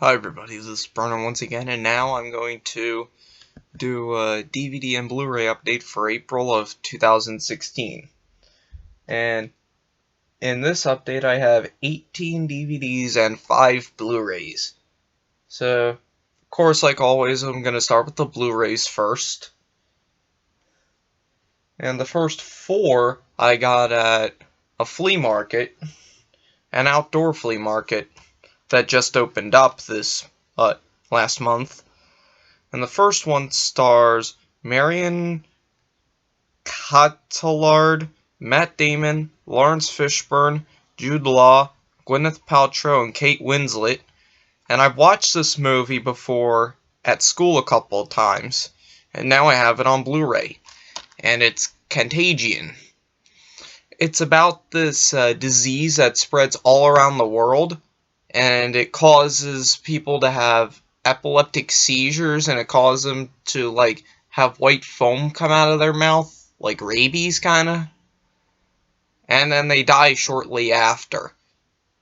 Hi everybody, this is Bruno once again, and now I'm going to do a DVD and Blu-ray update for April of 2016. And in this update I have 18 DVDs and 5 Blu-rays. So, of course, like always, I'm going to start with the Blu-rays first. And the first 4 I got at a flea market, an outdoor flea market that just opened up this last month. And the first one stars Marion Cotillard, Matt Damon, Lawrence Fishburne, Jude Law, Gwyneth Paltrow, and Kate Winslet. And I've watched this movie before at school a couple of times, and now I have it on Blu-ray. And it's Contagion. It's about this disease that spreads all around the world, and it causes people to have epileptic seizures, and it causes them to like have white foam come out of their mouth, like rabies kinda, and then they die shortly after.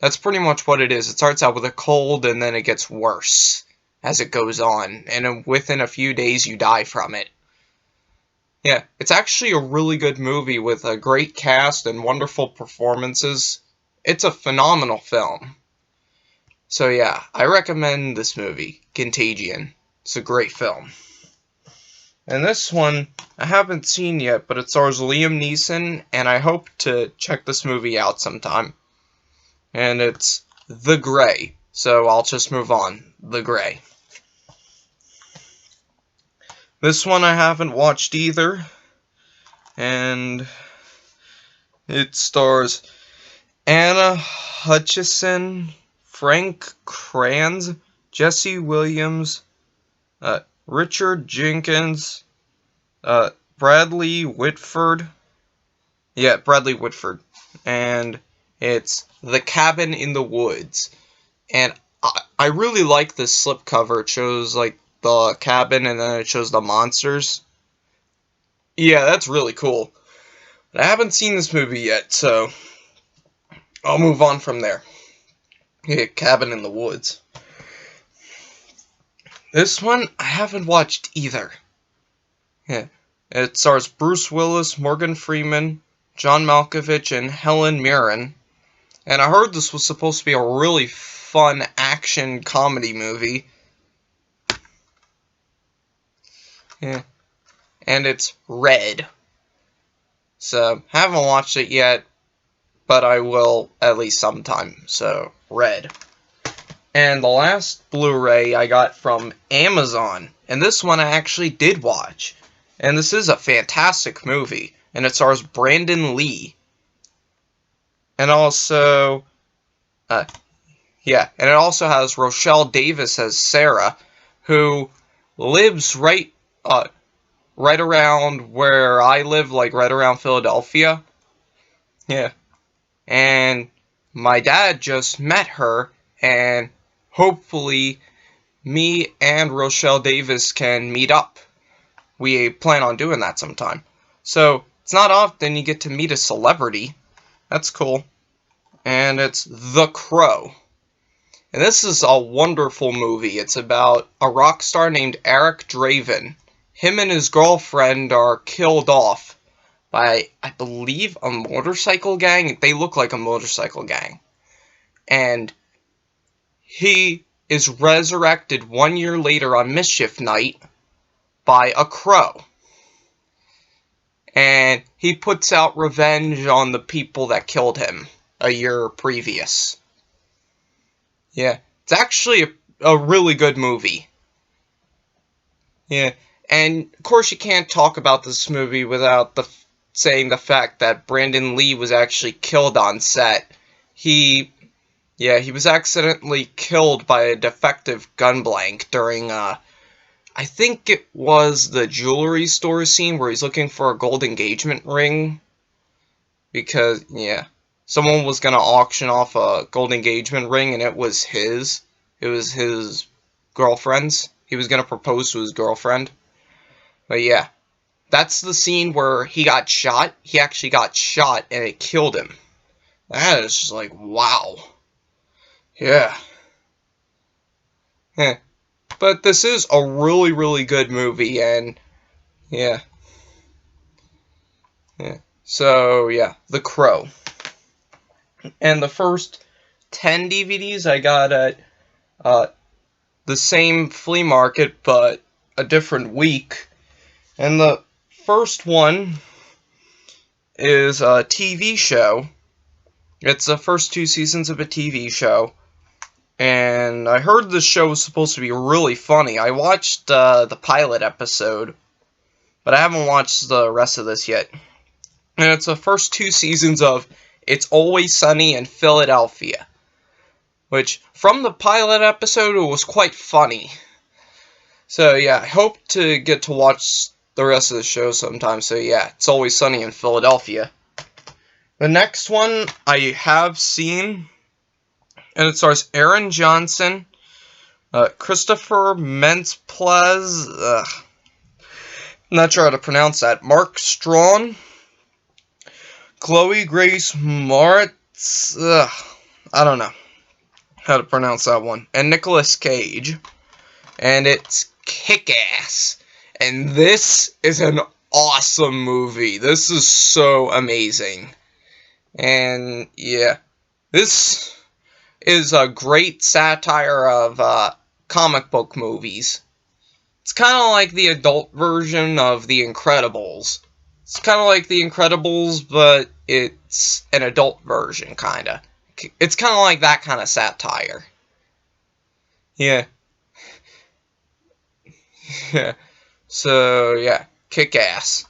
That's pretty much what it is. It starts out with a cold and then it gets worse as it goes on, and within a few days you die from it. Yeah, it's actually a really good movie with a great cast and wonderful performances. It's a phenomenal film. So yeah, I recommend this movie, Contagion. It's a great film. And this one, I haven't seen yet, but it stars Liam Neeson, and I hope to check this movie out sometime. And it's The Grey, so I'll just move on. The Grey. This one I haven't watched either, and it stars Anna Hutchison, Frank Kranz, Jesse Williams, Richard Jenkins, Bradley Whitford. Yeah, Bradley Whitford. And it's The Cabin in the Woods. And I really like this slipcover. It shows like the cabin and then it shows the monsters. Yeah, that's really cool. But I haven't seen this movie yet, so I'll move on from there. Yeah, Cabin in the Woods. This one, I haven't watched either. Yeah. It stars Bruce Willis, Morgan Freeman, John Malkovich, and Helen Mirren. And I heard this was supposed to be a really fun action comedy movie. Yeah. And it's Red. So, haven't watched it yet, but I will at least sometime. So, Red. And the last Blu-ray I got from Amazon. And this one I actually did watch. And this is a fantastic movie. And it stars Brandon Lee. And also, and it also has Rochelle Davis as Sarah, who lives right around where I live, like right around Philadelphia. Yeah. And my dad just met her, and hopefully me and Rochelle Davis can meet up. We plan on doing that sometime. So, it's not often you get to meet a celebrity. That's cool. And it's The Crow. And this is a wonderful movie. It's about a rock star named Eric Draven. Him and his girlfriend are killed off by, I believe, a motorcycle gang. They look like a motorcycle gang. And he is resurrected 1 year later on Mischief Night by a crow. And he puts out revenge on the people that killed him a year previous. Yeah, it's actually a really good movie. Yeah, and of course you can't talk about this movie without saying the fact that Brandon Lee was actually killed on set. He was accidentally killed by a defective gun blank during, I think it was the jewelry store scene where he's looking for a gold engagement ring. Because, yeah, someone was going to auction off a gold engagement ring, and it was his. It was his girlfriend's. He was going to propose to his girlfriend. But yeah, that's the scene where he got shot. He actually got shot, and it killed him. That is just like, wow. Yeah. But this is a really, really good movie, and yeah. So, yeah, The Crow. And the first 10 DVDs I got at the same flea market, but a different week. And the first one is a TV show. It's the first 2 seasons of a TV show. And I heard this show was supposed to be really funny. I watched the pilot episode, but I haven't watched the rest of this yet. And it's the first 2 seasons of It's Always Sunny in Philadelphia. Which, from the pilot episode, it was quite funny. So, yeah, I hope to get to watch the rest of the show sometime. So, yeah, It's Always Sunny in Philadelphia. The next one I have seen, and it stars Aaron Johnson, Christopher Mintz-Plasse, I'm not sure how to pronounce that, Mark Strachan, Chloe Grace Moretz, I don't know how to pronounce that one, and Nicolas Cage, and it's kick-ass, and this is an awesome movie. This is so amazing, and yeah, this is a great satire of comic book movies. It's kind of like the adult version of The Incredibles. It's kind of like The Incredibles, but it's an adult version, kind of. It's kind of like that kind of satire. Yeah. Yeah. So, yeah. Kick-ass.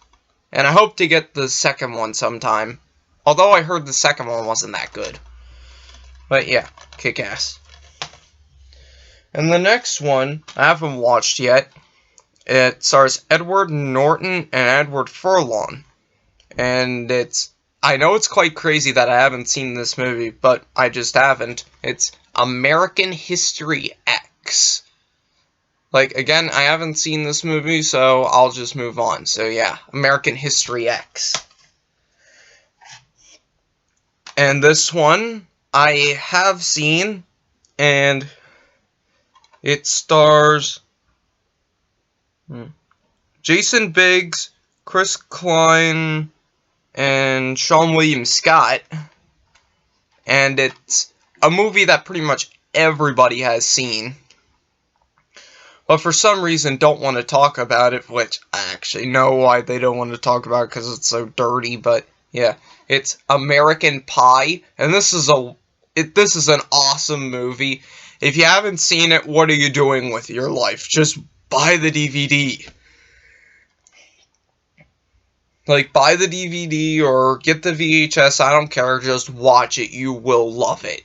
And I hope to get the second one sometime. Although I heard the second one wasn't that good. But, yeah. Kick-ass. And the next one, I haven't watched yet. It stars Edward Norton and Edward Furlong. And it's... I know it's quite crazy that I haven't seen this movie, but I just haven't. It's American History X. Like, again, I haven't seen this movie, so I'll just move on. So, yeah, American History X. And this one, I have seen, and it stars Jason Biggs, Chris Klein, and Sean William Scott, and it's a movie that pretty much everybody has seen, but for some reason don't want to talk about it, which I actually know why they don't want to talk about it, because it's so dirty, but yeah, it's American Pie, and this is an awesome movie. If you haven't seen it, what are you doing with your life? Just buy the DVD. Like, buy the DVD or get the VHS, I don't care, just watch it, you will love it.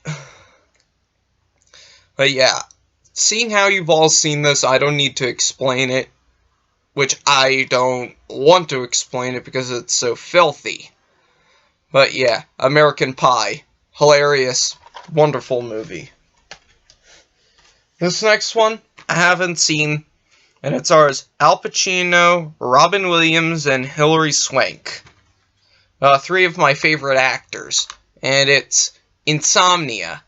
But yeah, seeing how you've all seen this, I don't need to explain it, which I don't want to explain it because it's so filthy. But yeah, American Pie, hilarious, wonderful movie. This next one, I haven't seen. And it stars Al Pacino, Robin Williams, and Hilary Swank. 3 of my favorite actors. And it's Insomnia.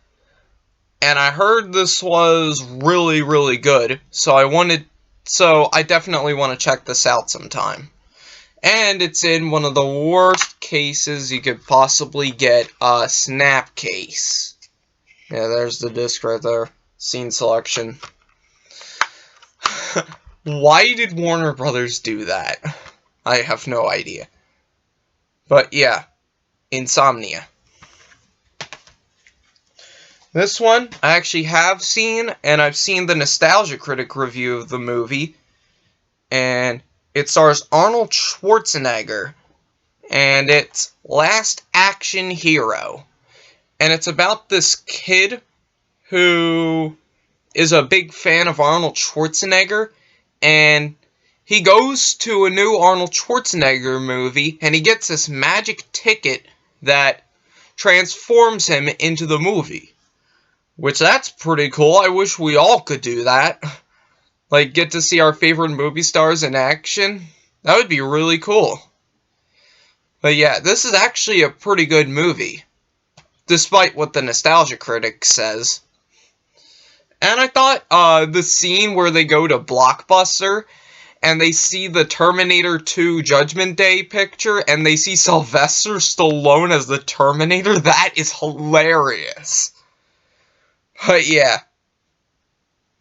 And I heard this was really, really good. So I definitely want to check this out sometime. And it's in one of the worst cases you could possibly get, a snap case. Yeah, there's the disc right there. Scene selection. Why did Warner Brothers do that? I have no idea. But yeah, Insomnia. This one I actually have seen, and I've seen the Nostalgia Critic review of the movie. And it stars Arnold Schwarzenegger. And it's Last Action Hero. And it's about this kid who is a big fan of Arnold Schwarzenegger. And he goes to a new Arnold Schwarzenegger movie, and he gets this magic ticket that transforms him into the movie. Which, that's pretty cool. I wish we all could do that. Like, get to see our favorite movie stars in action. That would be really cool. But yeah, this is actually a pretty good movie. Despite what the Nostalgia Critic says. And And I thought the scene where they go to Blockbuster and they see the Terminator 2 Judgment Day picture and they see Sylvester Stallone as the Terminator, that is hilarious. But yeah.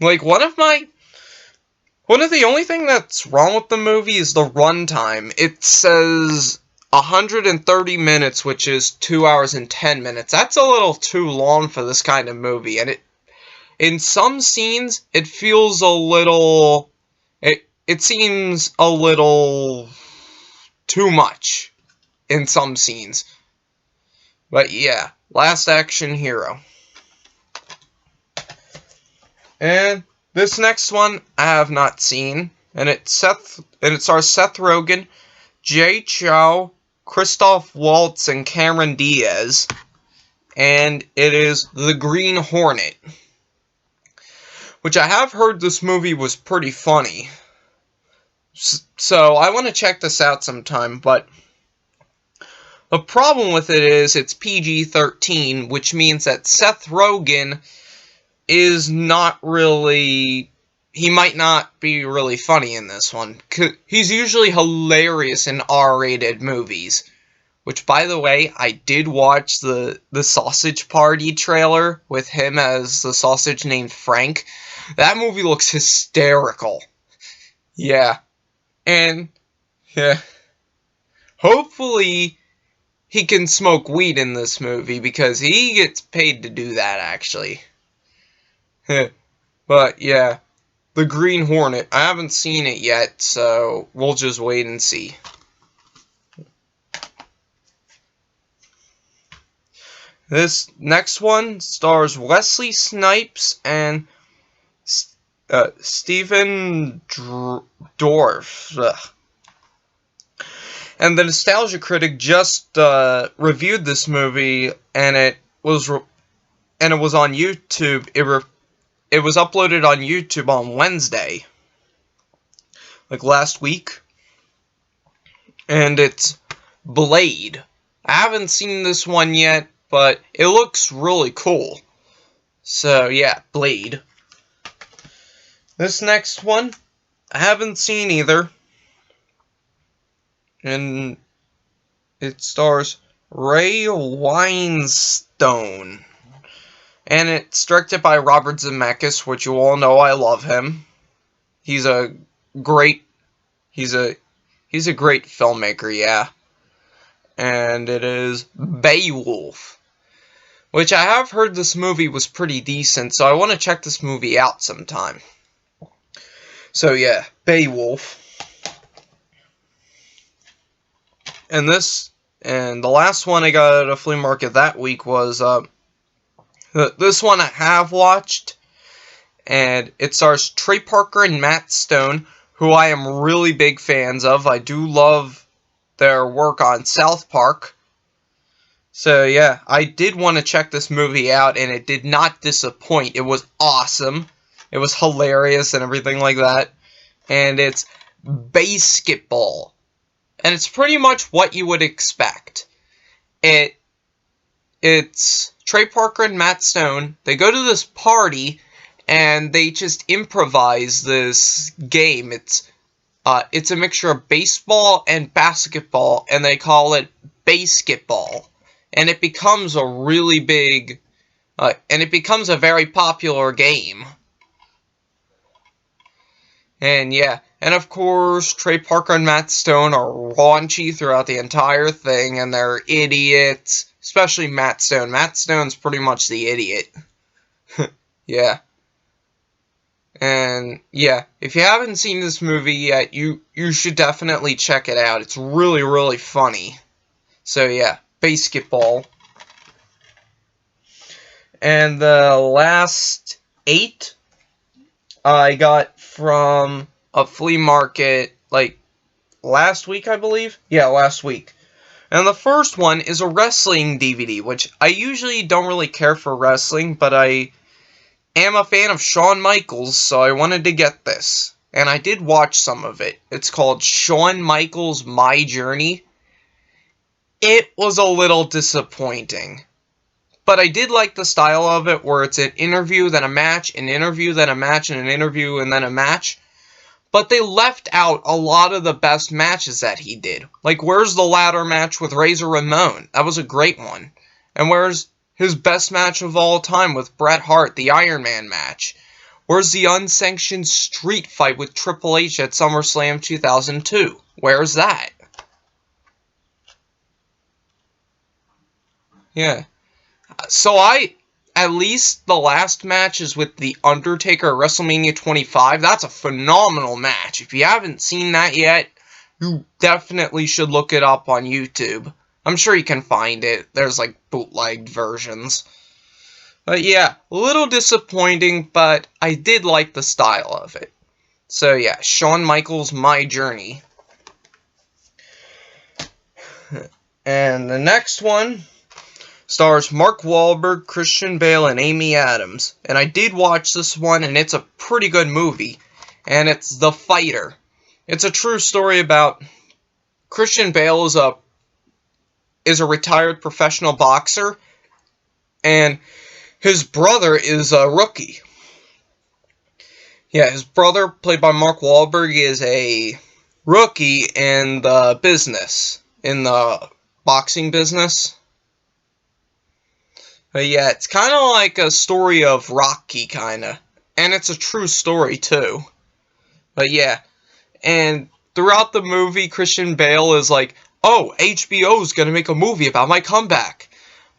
Like, one of the only thing that's wrong with the movie is the runtime. It says 130 minutes, which is 2 hours and 10 minutes. That's a little too long for this kind of movie, and in some scenes, it feels a little... It seems a little too much in some scenes. But yeah, Last Action Hero. And this next one I have not seen, and it stars Seth Rogen, Jay Chow, Christoph Waltz, and Cameron Diaz, and it is The Green Hornet, which I have heard this movie was pretty funny. So I want to check this out sometime, but the problem with it is it's PG-13, which means that Seth Rogen is not really... He might not be really funny in this one. He's usually hilarious in R-rated movies. Which, by the way, I did watch the Sausage Party trailer with him as the sausage named Frank. That movie looks hysterical. Yeah. And, yeah. Hopefully, he can smoke weed in this movie, because he gets paid to do that, actually. But, yeah. The Green Hornet. I haven't seen it yet, so we'll just wait and see. This next one stars Wesley Snipes and Stephen Dorff. And the Nostalgia Critic just reviewed this movie, and it was on YouTube. It was uploaded on YouTube on Wednesday, like last week, and it's Blade. I haven't seen this one yet, but it looks really cool. So yeah, Blade. This next one, I haven't seen either. And it stars Ray Winstone. And it's directed by Robert Zemeckis, which you all know I love him. He's a great filmmaker, yeah. And it is Beowulf, which I have heard this movie was pretty decent, so I want to check this movie out sometime. So yeah, Beowulf. And the last one I got at a flea market that week was this one I have watched, and it stars Trey Parker and Matt Stone, who I am really big fans of. I do love their work on South Park. So yeah, I did want to check this movie out, and it did not disappoint. It was awesome. It was hilarious and everything like that. And it's BASEketball. And it's pretty much what you would expect. It's Trey Parker and Matt Stone. They go to this party, and they just improvise this game. It's a mixture of baseball and basketball, and they call it BASEketball. And it becomes a really big, and it becomes a very popular game. And yeah, and of course, Trey Parker and Matt Stone are raunchy throughout the entire thing, and they're idiots. Especially Matt Stone. Matt Stone's pretty much the idiot. Yeah. And yeah, if you haven't seen this movie yet, you should definitely check it out. It's really, really funny. So yeah, BASEketball. And the last 8 I got from a flea market, like, last week, I believe? Yeah, last week. And the first one is a wrestling DVD, which I usually don't really care for wrestling, but I am a fan of Shawn Michaels, so I wanted to get this. And I did watch some of it. It's called Shawn Michaels' My Journey. It was a little disappointing. But I did like the style of it, where it's an interview, then a match, an interview, then a match, and an interview, and then a match. But they left out a lot of the best matches that he did. Like, where's the ladder match with Razor Ramon? That was a great one. And where's his best match of all time with Bret Hart, the Iron Man match? Where's the unsanctioned street fight with Triple H at SummerSlam 2002? Where's that? Yeah. So at least the last match is with The Undertaker at WrestleMania 25. That's a phenomenal match. If you haven't seen that yet, you definitely should look it up on YouTube. I'm sure you can find it. There's like bootlegged versions. But yeah, a little disappointing, but I did like the style of it. So yeah, Shawn Michaels' My Journey. And the next one stars Mark Wahlberg, Christian Bale, and Amy Adams. And I did watch this one, and it's a pretty good movie. And it's The Fighter. It's a true story about Christian Bale is a retired professional boxer, and his brother is a rookie. Yeah, his brother, played by Mark Wahlberg, is a rookie in the business, in the boxing business. But yeah, it's kind of like a story of Rocky, kind of. And it's a true story, too. But yeah, and throughout the movie, Christian Bale is like, oh, HBO's gonna make a movie about my comeback.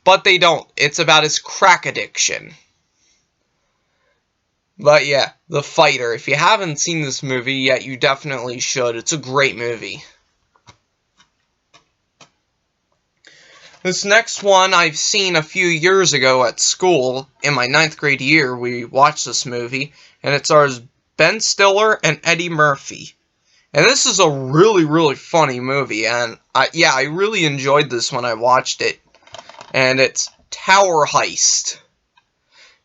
But they don't. It's about his crack addiction. But yeah, The Fighter. If you haven't seen this movie yet, you definitely should. It's a great movie. This next one I've seen a few years ago at school. In my 9th grade year, we watched this movie. And it stars Ben Stiller and Eddie Murphy. And this is a really, really funny movie. And I really enjoyed this when I watched it. And it's Tower Heist.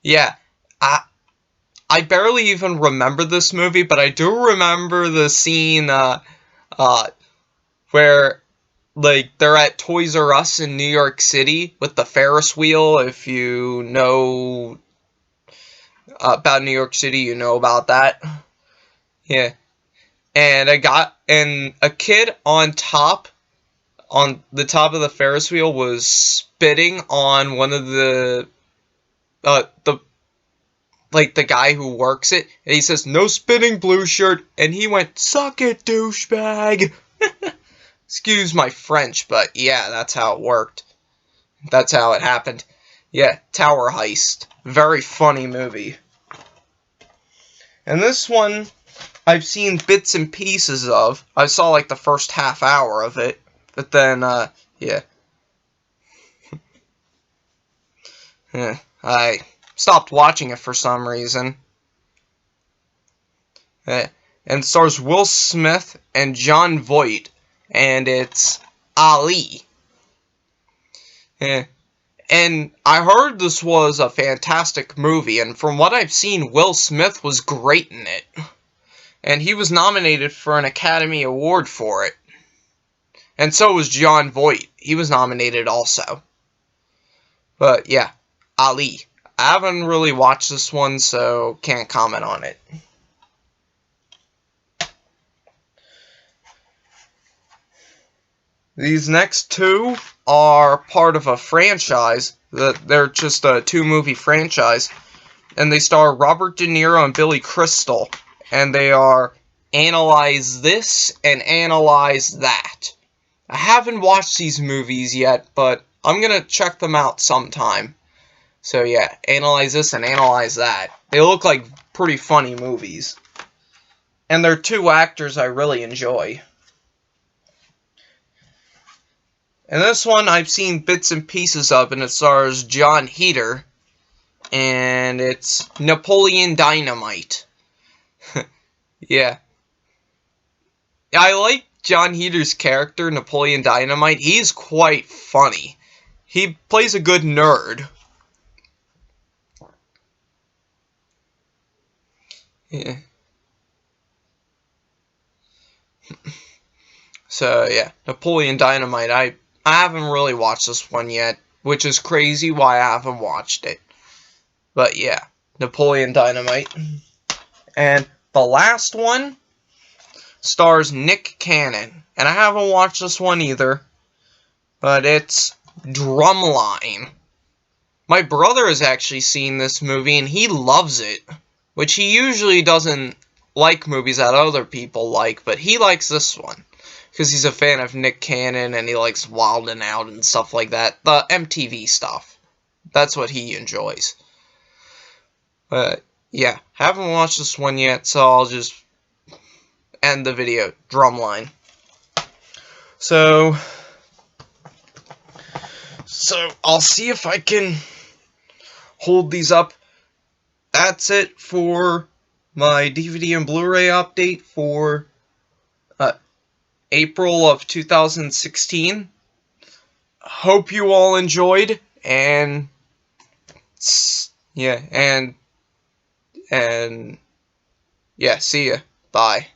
Yeah, I barely even remember this movie, but I do remember the scene where, like, they're at Toys R Us in New York City with the Ferris wheel. If you know about New York City, you know about that. Yeah. And a kid on the top of the Ferris wheel was spitting on one of the guy who works it, and he says, "No spitting, blue shirt," and he went, "Suck it, douchebag." Excuse my French, but yeah, that's how it worked. That's how it happened. Yeah, Tower Heist. Very funny movie. And this one, I've seen bits and pieces of. I saw like the first half hour of it, but then, yeah. Yeah, I stopped watching it for some reason. And it stars Will Smith and Jon Voight, and it's Ali. Yeah. And I heard this was a fantastic movie, and from what I've seen, Will Smith was great in it. And he was nominated for an Academy Award for it. And so was Jon Voight. He was nominated also. But yeah, Ali. I haven't really watched this one, so can't comment on it. These next two are part of a franchise. They're just a 2-movie franchise. And they star Robert De Niro and Billy Crystal. And they are Analyze This and Analyze That. I haven't watched these movies yet, but I'm going to check them out sometime. So yeah, Analyze This and Analyze That. They look like pretty funny movies. And they're 2 actors I really enjoy. And this one I've seen bits and pieces of, and it stars Jon Heder. And it's Napoleon Dynamite. Yeah. I like Jon Heder's character, Napoleon Dynamite. He's quite funny. He plays a good nerd. Yeah. So, yeah. Napoleon Dynamite. I haven't really watched this one yet. which is crazy why I haven't watched it. But yeah, Napoleon Dynamite. And the last one stars Nick Cannon. And I haven't watched this one either, but it's Drumline. My brother has actually seen this movie, and he loves it, which he usually doesn't like movies that other people like, but he likes this one, because he's a fan of Nick Cannon, and he likes Wild 'N Out and stuff like that, the MTV stuff. That's what he enjoys. But, yeah, haven't watched this one yet, so I'll just end the video. Drumline. So I'll see if I can hold these up. That's it for my DVD and Blu-ray update for April of 2016. Hope you all enjoyed, and yeah, see ya. Bye.